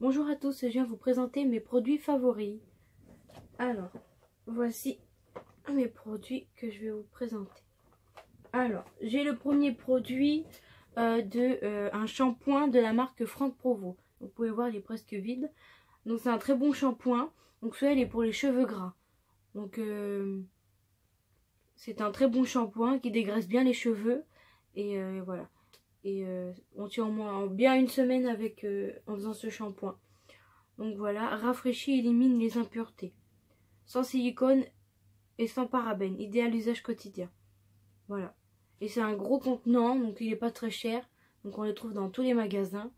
Bonjour à tous, je viens vous présenter mes produits favoris. Alors, voici mes produits que je vais vous présenter. Alors, j'ai le premier produit un shampoing de la marque Franck Provo. Vous pouvez voir, il est presque vide. Donc c'est un très bon shampoing. Donc celui-là, il est pour les cheveux gras. Donc c'est un très bon shampoing qui dégraisse bien les cheveux. Et voilà. Et on tient au moins bien une semaine avec en faisant ce shampoing. Donc voilà, rafraîchit et élimine les impuretés. Sans silicone et sans parabènes. Idéal usage quotidien. Voilà. Et c'est un gros contenant, donc il n'est pas très cher. Donc on le trouve dans tous les magasins.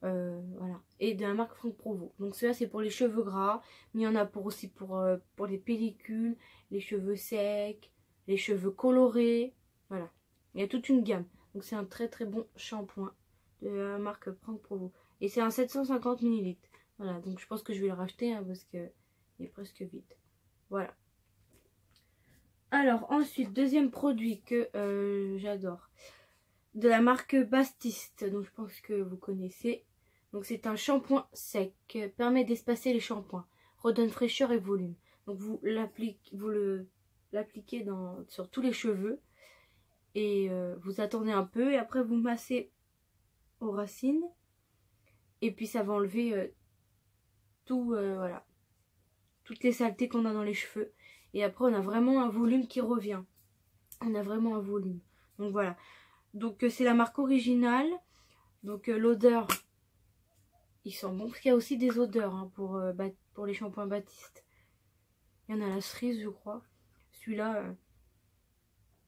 Voilà. Et de la marque Franck Provo. Donc celui-là c'est pour les cheveux gras. Mais il y en a aussi pour les pellicules, les cheveux secs, les cheveux colorés. Voilà. Il y a toute une gamme. Donc c'est un très très bon shampoing de la marque Franck Provo. Et c'est un 750 ml. Voilà. Donc je pense que je vais le racheter hein, parce que il est presque vide. Voilà. Alors ensuite, deuxième produit que j'adore. De la marque Bastiste. Donc je pense que vous connaissez. Donc c'est un shampoing sec. Permet d'espacer les shampoings. Redonne fraîcheur et volume. Donc vous l'appliquez sur tous les cheveux. Et vous attendez un peu. Et après vous massez aux racines. Et puis ça va enlever voilà, toutes les saletés qu'on a dans les cheveux. Et après on a vraiment un volume qui revient. On a vraiment un volume. Donc voilà. Donc c'est la marque originale. Donc l'odeur, il sent bon. Parce qu'il y a aussi des odeurs hein, pour les shampoings Baptiste. Il y en a la cerise je crois. Celui-là,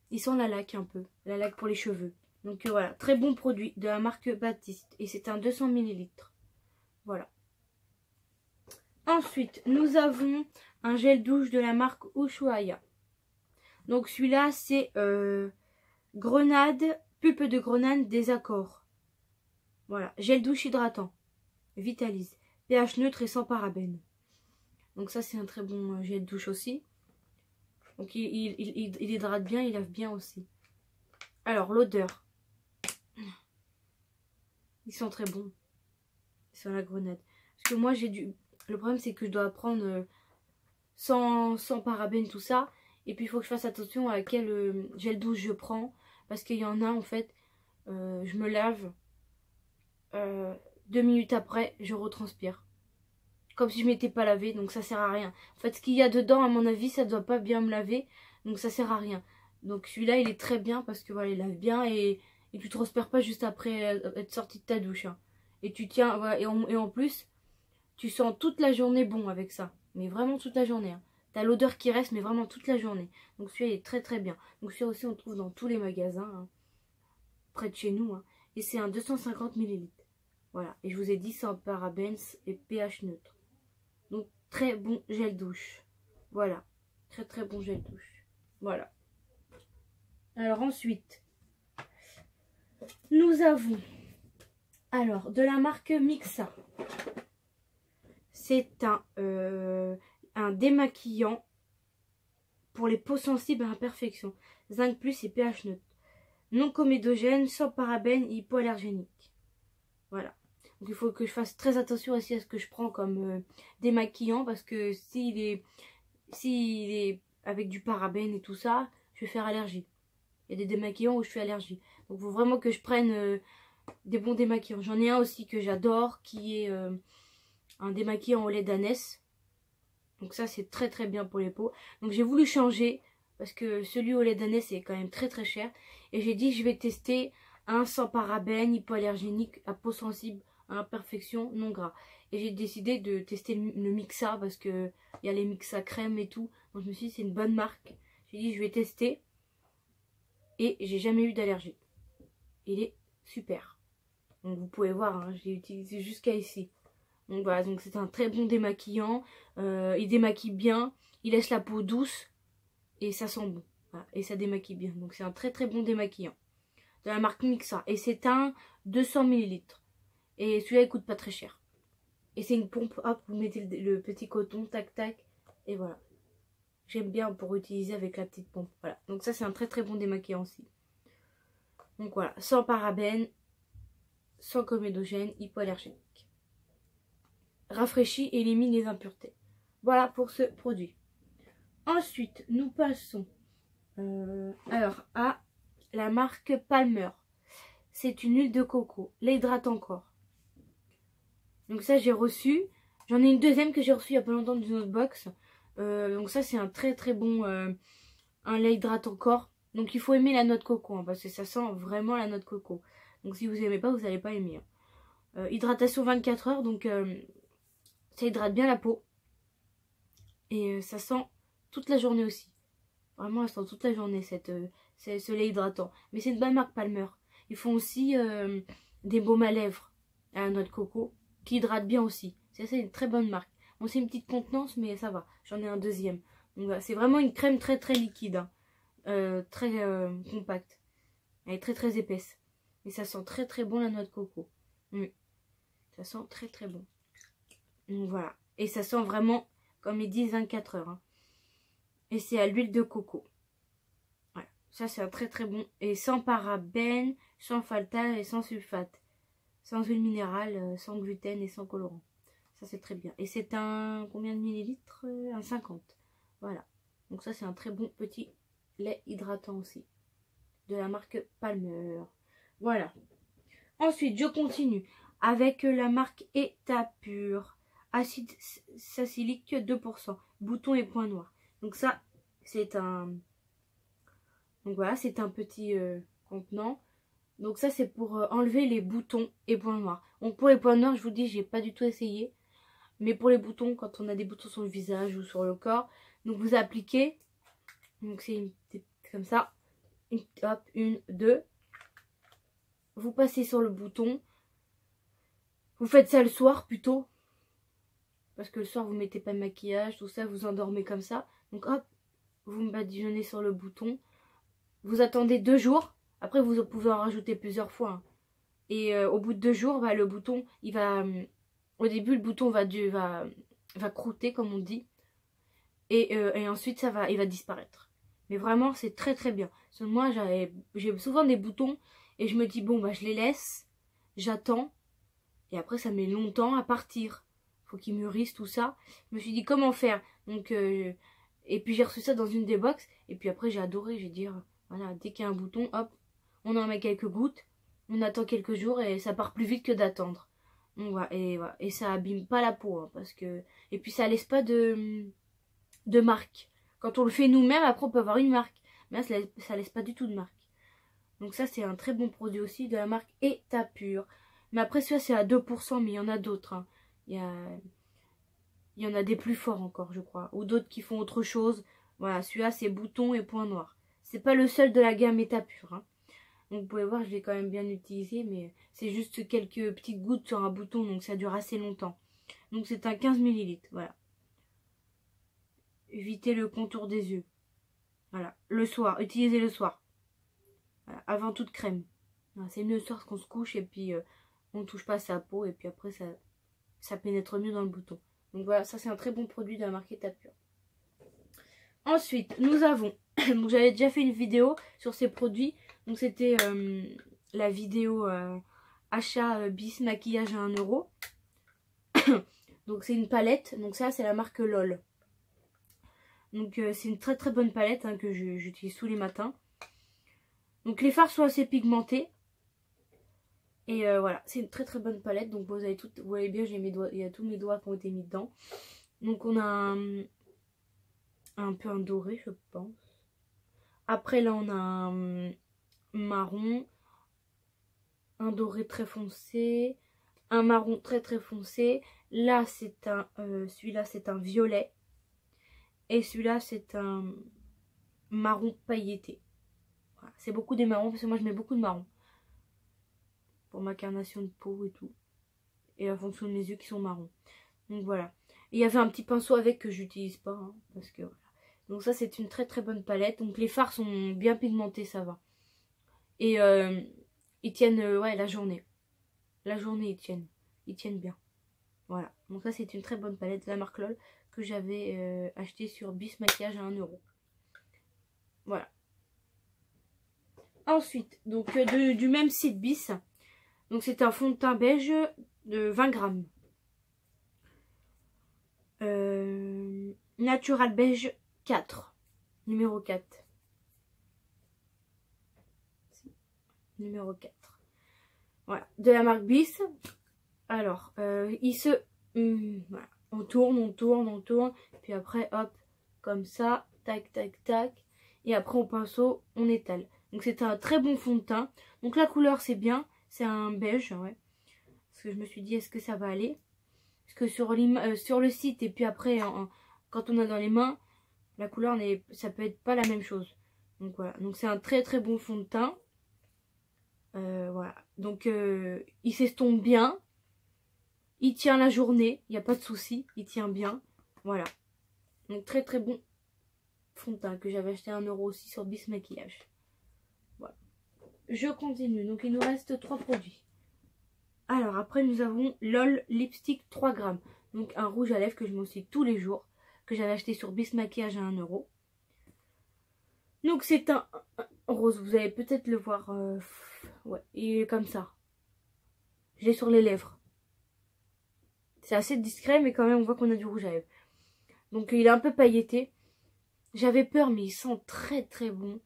il sent la laque un peu. La laque pour les cheveux. Donc voilà, très bon produit de la marque Baptiste. Et c'est un 200 ml. Voilà. Ensuite, nous avons un gel douche de la marque Ushuaïa. Donc celui-là, c'est grenade, pulpe de grenade des accords. Voilà, gel douche hydratant, vitalise, pH neutre et sans parabènes. Donc ça, c'est un très bon gel douche aussi. Donc il hydrate bien, il lave bien aussi. Alors, l'odeur. Ils sont très bons. Sur la grenade. Parce que moi, le problème, c'est que je dois prendre sans parabènes, tout ça. Et puis, il faut que je fasse attention à quel gel douche je prends. Parce qu'il y en a, en fait, je me lave. 2 minutes après, je retranspire. Comme si je m'étais pas lavé, donc ça sert à rien. En fait, ce qu'il y a dedans, à mon avis, ça doit pas bien me laver. Donc ça sert à rien. Donc celui-là, il est très bien parce que voilà, il lave bien et tu transpires pas juste après être sorti de ta douche. Hein. Et tu tiens, voilà, et en plus, tu sens toute la journée bon avec ça. Mais vraiment toute la journée. Hein. T'as l'odeur qui reste, mais vraiment toute la journée. Donc celui-là, il est très très bien. Donc celui-là aussi, on le trouve dans tous les magasins. Hein, près de chez nous. Hein. Et c'est un 250 ml. Voilà. Et je vous ai dit sans parabènes et pH neutre. Donc très bon gel douche. Voilà. Très très bon gel douche. Voilà. Alors ensuite, nous avons de la marque Mixa. C'est un démaquillant pour les peaux sensibles à l'imperfection. Zinc plus et pH neutre. Non comédogène, sans parabènes, hypoallergénique. Voilà. Donc il faut que je fasse très attention aussi à ce que je prends comme démaquillant. Parce que s'il est avec du parabène et tout ça, je vais faire allergie. Il y a des démaquillants où je fais allergie. Donc il faut vraiment que je prenne des bons démaquillants. J'en ai un aussi que j'adore qui est un démaquillant au lait d'ânesse. Donc ça c'est très très bien pour les peaux. Donc j'ai voulu changer parce que celui au lait d'ânesse est quand même très très cher. Et j'ai dit je vais tester un sans parabènes, hypoallergénique, à peau sensible, à imperfection, non gras. Et j'ai décidé de tester le Mixa parce que il y a les Mixa crème et tout. Donc je me suis dit c'est une bonne marque. J'ai dit je vais tester. Et j'ai jamais eu d'allergie. Il est super. Donc vous pouvez voir, hein, j'ai utilisé jusqu'à ici. Donc voilà, donc c'est un très bon démaquillant. Il démaquille bien. Il laisse la peau douce. Et ça sent bon. Voilà, et ça démaquille bien. Donc c'est un très très bon démaquillant. De la marque Mixa. Et c'est un 200 ml. Et celui-là il coûte pas très cher. Et c'est une pompe. Hop, vous mettez le petit coton. Tac tac. Et voilà. J'aime bien pour utiliser avec la petite pompe. Voilà. Donc ça c'est un très très bon démaquillant aussi. Donc voilà. Sans parabènes. Sans comédogène. Hypoallergénique. rafraîchit et élimine les impuretés. Voilà pour ce produit. Ensuite, nous passons alors à la marque Palmer. C'est une huile de coco, l'hydratant corps. Donc ça j'ai reçu. J'en ai une deuxième que j'ai reçue il n'y a pas longtemps d'une autre box. Donc ça c'est un très très bon un lait hydratant corps. Donc il faut aimer la noix de coco hein, parce que ça sent vraiment la noix de coco. Donc si vous n'aimez pas, vous n'allez pas aimer. Hein. Hydratation 24 heures, donc ça hydrate bien la peau. Et ça sent toute la journée aussi. Vraiment, elle sent toute la journée ce lait hydratant. Mais c'est une bonne marque Palmer. Ils font aussi des baumes à lèvres à la noix de coco qui hydratent bien aussi. C'est une très bonne marque. Bon, c'est une petite contenance, mais ça va. J'en ai un deuxième. Donc voilà, c'est vraiment une crème très très liquide. Hein. Très compacte. Elle est très très épaisse. Et ça sent très très bon la noix de coco. Oui. Ça sent très très bon. Donc voilà. Et ça sent vraiment, comme ils disent, 24 heures. Hein. Et c'est à l'huile de coco. Voilà. Ça c'est un très très bon. Et sans parabènes, sans falta et sans sulfate. Sans huile minérale, sans gluten et sans colorant. Ça c'est très bien. Et c'est un, combien de millilitres? Un 50. Voilà. Donc ça c'est un très bon petit lait hydratant aussi. De la marque Palmer. Voilà. Ensuite je continue avec la marque Etapure. Acide salicylique 2%. Boutons et points noirs. Donc ça c'est un... Donc voilà, c'est un petit contenant. Donc ça c'est pour enlever les boutons et points noirs. Donc pour les points noirs, je vous dis, j'ai pas du tout essayé. Mais pour les boutons, quand on a des boutons sur le visage ou sur le corps, donc vous appliquez. Donc c'est comme ça. Hop, 1, 2. Vous passez sur le bouton. Vous faites ça le soir plutôt. Parce que le soir vous mettez pas de maquillage, tout ça, vous endormez comme ça. Donc hop, vous badigeonnez sur le bouton. Vous attendez 2 jours. Après vous pouvez en rajouter plusieurs fois. Hein. Et au bout de 2 jours, bah, le bouton, il va... au début, le bouton va croûter, comme on dit. Et ensuite, il va disparaître. Mais vraiment, c'est très très bien. Parce que moi, j'ai souvent des boutons. Et je me dis, bon, bah, je les laisse. J'attends. Et après, ça met longtemps à partir. Faut qu'ils mûrissent, tout ça. Je me suis dit, comment faire? Donc, et puis, j'ai reçu ça dans une des box. Et puis après, j'ai adoré. J'ai dit, voilà, dès qu'il y a un bouton, hop, on en met quelques gouttes. On attend quelques jours et ça part plus vite que d'attendre. Voilà, et ça abîme pas la peau. Hein, parce que... Et puis ça laisse pas de marque. Quand on le fait nous-mêmes, après on peut avoir une marque. Mais là, ça laisse pas du tout de marque. Donc ça c'est un très bon produit aussi de la marque Etapure. Mais après celui-là c'est à 2%, mais il y en a d'autres. Hein. Il y en a des plus forts encore je crois. Ou d'autres qui font autre chose. Voilà, celui-là c'est boutons et points noirs. C'est pas le seul de la gamme Etapure. Hein. Donc vous pouvez voir, je l'ai quand même bien utilisé, mais c'est juste quelques petites gouttes sur un bouton, donc ça dure assez longtemps. Donc c'est un 15 ml, voilà. Évitez le contour des yeux. Voilà, le soir, utilisez le soir. Voilà, avant toute crème. C'est mieux le soir qu'on se couche et puis on ne touche pas sa peau et puis après ça pénètre mieux dans le bouton. Donc voilà, ça c'est un très bon produit de la marque Etapure. Ensuite, nous avons, donc j'avais déjà fait une vidéo sur ces produits. Donc c'était la vidéo achat bis maquillage à 1 €. Donc c'est une palette. Donc ça c'est la marque LOL. Donc c'est une très très bonne palette hein, que j'utilise tous les matins. Donc les fards sont assez pigmentés. Et voilà, c'est une très très bonne palette. Donc vous voyez bien, j'ai mes doigts, il y a tous mes doigts qui ont été mis dedans. Donc on a un peu un doré je pense. Après là on a un marron, un doré très foncé, un marron très très foncé. Là c'est un celui-là c'est un violet et celui-là c'est un marron pailleté. Voilà. C'est beaucoup des marrons parce que moi je mets beaucoup de marron pour ma carnation de peau et tout, et la fonction de mes yeux qui sont marrons. Donc voilà. Et il y avait un petit pinceau avec que j'utilise pas hein, parce que voilà. Donc ça c'est une très très bonne palette. Donc les fards sont bien pigmentés, ça va. Et ils tiennent ouais, la journée. La journée ils tiennent bien. Voilà. Donc ça c'est une très bonne palette de la marque LOL que j'avais acheté sur Bis Maquillage à 1 €. Voilà. Ensuite, donc du même site Bis. Donc c'est un fond de teint beige de 20 grammes. Natural Beige 4. Numéro 4. Numéro 4. Voilà. De la marque Bis. Alors, voilà. On tourne, on tourne, on tourne. Puis après, hop, comme ça. Tac, tac, tac. Et après, au pinceau, on étale. Donc, c'est un très bon fond de teint. Donc, la couleur, c'est bien. C'est un beige, ouais. Parce que je me suis dit, est-ce que ça va aller? Parce que sur le site, et puis après, quand on a dans les mains, la couleur, ça peut être pas la même chose. Donc, voilà. Donc, c'est un très, très bon fond de teint. Voilà. Donc, il s'estompe bien. Il tient la journée. Il n'y a pas de souci. Il tient bien. Voilà. Donc, très, très bon fond de teint que j'avais acheté à 1 € aussi sur Bis Maquillage. Voilà. Je continue. Donc il nous reste 3 produits. Alors après nous avons LOL Lipstick 3 grammes. Donc un rouge à lèvres que je mets aussi tous les jours. Que j'avais acheté sur Bis Maquillage à 1 €. Donc c'est un rose. Vous allez peut-être le voir. Ouais, il est comme ça. Je l'ai sur les lèvres. C'est assez discret mais quand même on voit qu'on a du rouge à lèvres. Donc il est un peu pailleté. J'avais peur mais il sent très très bon.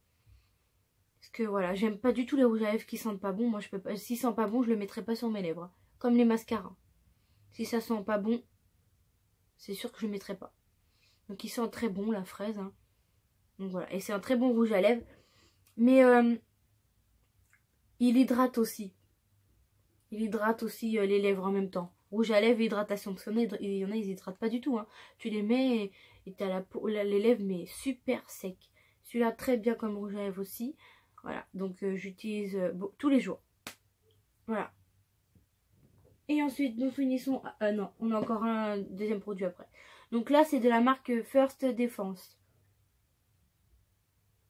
Parce que voilà, j'aime pas du tout les rouges à lèvres qui sentent pas bon. Moi je peux pas. S'il sent pas bon, je le mettrai pas sur mes lèvres. Comme les mascaras. Si ça sent pas bon, c'est sûr que je le mettrai pas. Donc il sent très bon la fraise. Hein. Donc voilà. Et c'est un très bon rouge à lèvres. Mais il hydrate aussi. Il hydrate aussi les lèvres en même temps. Rouge à lèvres et hydratation. Parce qu'il y en a, ils hydratent pas du tout. Hein. Tu les mets et t'as la peau, les lèvres mais super sec. Celui-là très bien comme rouge à lèvres aussi. Voilà. Donc j'utilise tous les jours. Voilà. Et ensuite nous finissons. Non, on a encore un deuxième produit après. Donc là c'est de la marque First Defense.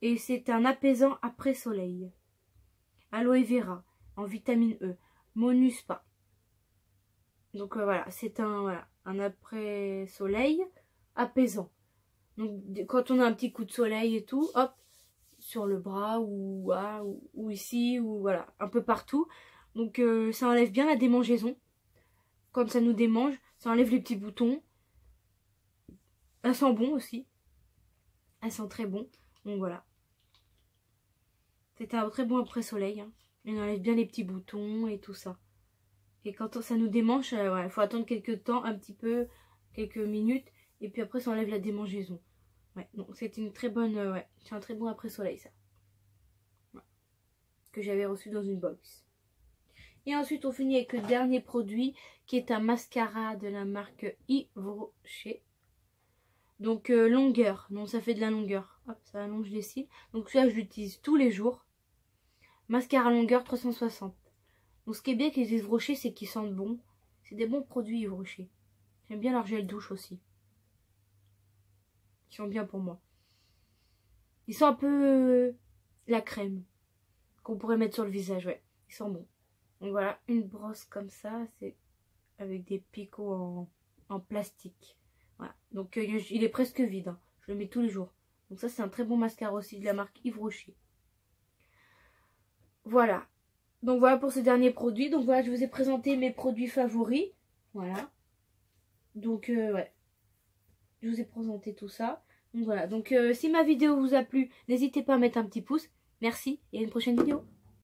Et c'est un apaisant après soleil. Aloe vera en vitamine E. Monuspa. Donc voilà, c'est un après soleil apaisant. Donc quand on a un petit coup de soleil et tout, hop, sur le bras ou ici ou voilà, un peu partout. Donc ça enlève bien la démangeaison. Comme ça nous démange, ça enlève les petits boutons. Elle sent bon aussi. Elle sent très bon. Donc voilà. C'est un très bon après soleil. Hein. Il enlève bien les petits boutons et tout ça. Et quand ça nous démange, il faut attendre quelques temps, un petit peu, quelques minutes. Et puis après ça enlève la démangeaison. Ouais, donc c'est une très bonne, c'est un très bon après soleil ça. Ouais. Que j'avais reçu dans une box. Et ensuite on finit avec le dernier produit qui est un mascara de la marque Yves Rocher. Donc longueur, donc ça fait de la longueur. Hop, ça allonge les cils. Donc ça je l'utilise tous les jours. Mascara longueur 360. Donc ce qui est bien avec les Yves Rocher, c'est qu'ils sentent bon. C'est des bons produits Yves Rocher. J'aime bien leur gel douche aussi. Ils sont bien pour moi. Ils sont un peu la crème qu'on pourrait mettre sur le visage, ouais. Ils sont bons. Donc voilà, une brosse comme ça, c'est avec des picots en plastique. Voilà. Donc il est presque vide. Hein. Je le mets tous les jours. Donc ça c'est un très bon mascara aussi de la marque Yves Rocher. Voilà. Donc voilà pour ce dernier produit. Donc voilà, je vous ai présenté mes produits favoris. Voilà. Donc ouais. Je vous ai présenté tout ça. Donc voilà. Donc si ma vidéo vous a plu, n'hésitez pas à mettre un petit pouce. Merci et à une prochaine vidéo.